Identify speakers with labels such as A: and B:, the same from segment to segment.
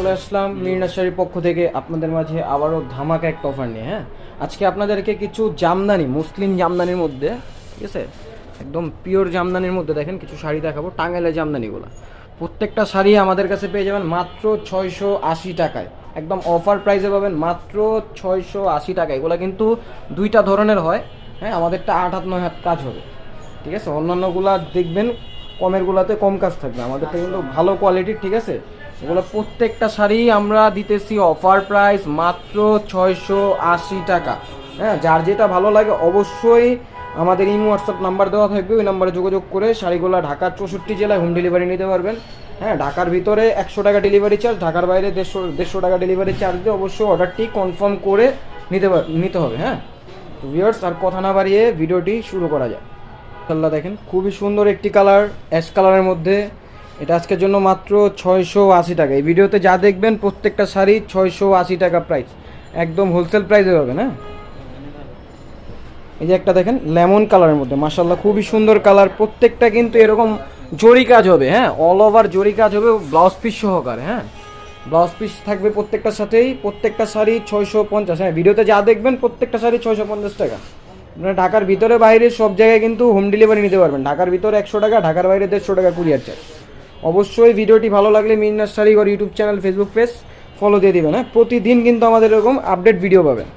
A: চলে আসলাম মিরনাস শাড়ির পক্ষ থেকে আপনাদের মাঝে আবারও ধামাকা একটা অফার নিয়ে। হ্যাঁ, আজকে আপনাদেরকে কিছু জামদানি, মুসলিম জামদানির মধ্যে, ঠিক আছে, একদম পিওর জামদানির মধ্যে দেখেন কিছু শাড়ি দেখাবো, টাঙ্গাইলের জামদানিগুলো। প্রত্যেকটা শাড়ি আমাদের কাছে পেয়ে যাবেন মাত্র 680 টাকায়, একদম অফার প্রাইসে পাবেন মাত্র 680 টাকায়। এগুলো কিন্তু দুইটা ধরনের হয়। হ্যাঁ, আমাদেরটা 8 হাত 9 হাত কাজ হবে, ঠিক আছে। অন্যান্যগুলা দেখবেন কমেরগুলোতে কম কাজ থাকবে, আমাদেরটা কিন্তু ভালো কোয়ালিটির, ঠিক আছে। এগুলো প্রত্যেকটা শাড়ি আমরা দিতেছি অফার প্রাইস মাত্র 680 টাকা। হ্যাঁ, যার যেটা ভালো লাগে অবশ্যই আমাদের ইমো হোয়াটসঅ্যাপ নাম্বার দেওয়া থাকবে, ওই নাম্বারে যোগাযোগ করে শাড়িগুলো ঢাকার 64 জেলায় হোম ডেলিভারি নিতে পারবেন। হ্যাঁ, ঢাকার ভিতরে 100 টাকা ডেলিভারি চার্জ, ঢাকার বাইরে 150 টাকা ডেলিভারি চার্জ দিয়ে অবশ্যই অর্ডারটি কনফার্ম করে নিতে হবে। হ্যাঁ, তো ভিউয়ার্স আর কথা না বাড়িয়ে ভিডিওটি শুরু করা যায়। মাশাআল্লাহ দেখেন খুবই সুন্দর একটি কালার, অ্যাশ কালারের মধ্যে। এটা আজকের জন্য মাত্র 680 টাকা। এই ভিডিওতে যা দেখবেন প্রত্যেকটা শাড়ি 680 টাকা প্রাইস, একদম হোলসেল প্রাইসে পাবেন। হ্যাঁ, এই যে একটা দেখেন লেমন কালারের মধ্যে, মাশাআল্লাহ খুবই সুন্দর কালার। প্রত্যেকটা কিন্তু এরকম জরি কাজ হবে। হ্যাঁ, অল ওভার জরি কাজ হবে, ব্লাউজ পিস সহকারে। হ্যাঁ, ব্লাউজ পিস থাকবে প্রত্যেকটার সাথেই। প্রত্যেকটা শাড়ি 650। হ্যাঁ, ভিডিওতে যা দেখবেন প্রত্যেকটা শাড়ি 650 টাকা। আপনারা ঢাকার ভিতরে বাইরে সব জায়গায় কিন্তু হোম ডেলিভারি নিতে পারবেন। ঢাকার ভিতরে 100 টাকা, ঢাকার বাইরে 150 টাকা কুরিয়ার চার্জ। অবশ্যই ভিডিওটি ভালো লাগলে Mirna's Sharighor YouTube channel, Facebook page follow দিয়ে দিবেন। হ্যাঁ, প্রতিদিন কিন্তু আমাদের এরকম আপডেট ভিডিও পাবেন।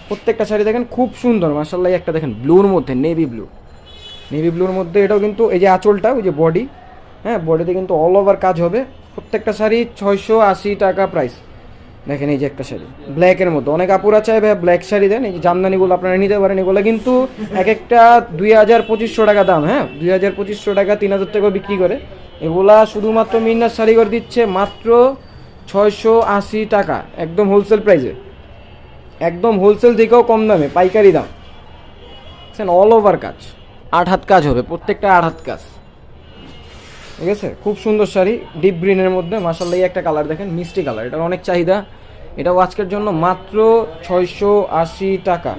A: প্রত্যেকটা শাড়ি দেখেন খুব সুন্দর, মাশাআল্লাহ। একটা দেখেন ব্লুর মধ্যে, নেভি ব্লুর মধ্যে, এটাও কিন্তু এই যে আঁচলটা, ওই যে বডি, হ্যাঁ বডিতে কিন্তু অল ওভার কাজ হবে। প্রত্যেকটা শাড়ি 680 টাকা প্রাইস। দেখেন এই যে একটা শাড়ি ব্ল্যাকের মধ্যে, অনেক আপুরা চাই ভাই ব্ল্যাক শাড়ি দেন, এই যে জামদানিগুলো আপনারা নিতে পারেন। এগুলো কিন্তু এক একটা 2000-2500 টাকা দাম। হ্যাঁ, 2000-2500 টাকা, 3000 টাকা বিক্রি করে। এগুলা শুধুমাত্র মিরনাস শাড়িঘর দিচ্ছে মাত্র 680 টাকা, একদম হোলসেল প্রাইসে, একদম হোলসেল থেকেও কম দামে, পাইকারি দাম। বুঝছেন, অল ওভার কাজ, 8 হাত কাজ হবে, প্রত্যেকটা 8 হাত কাজ, ঠিক আছে। খুব সুন্দর শাড়ি ডিপ গ্রিনের মধ্যে, মাশাআল্লাহ। এই একটা কালার দেখেন মিষ্টি কালার, এটার অনেক চাহিদা। এটাও আজকের জন্য মাত্র 680 টাকা।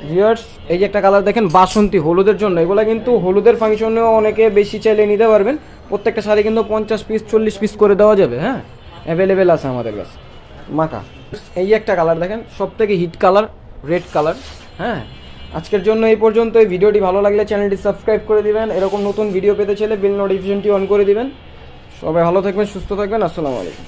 A: ভিউয়ার্স এই যে একটা কালার দেখেন বাসন্তী, হলুদের জন্য। এগুলো কিন্তু হলুদের ফাংশনেও অনেকে বেশি চাইলে নিতে পারবেন। প্রত্যেকটা শাড়ি কিন্তু 50 পিস 40 পিস করে দেওয়া যাবে। হ্যাঁ, অ্যাভেলেবেল আছে আমাদের কাছে মাকা। এই একটা কালার দেখেন সব থেকে হিট কালার, রেড কালার। হ্যাঁ, আজকের জন্য এই পর্যন্ত। এই ভিডিওটি ভালো লাগলে চ্যানেলটি সাবস্ক্রাইব করে দিবেন। এরকম নতুন ভিডিও পেতে চাইলে বেল নোটিফিকেশনটি অন করে দিবেন। সবাই ভালো থাকবেন, সুস্থ থাকবেন। আসসালামু আলাইকুম।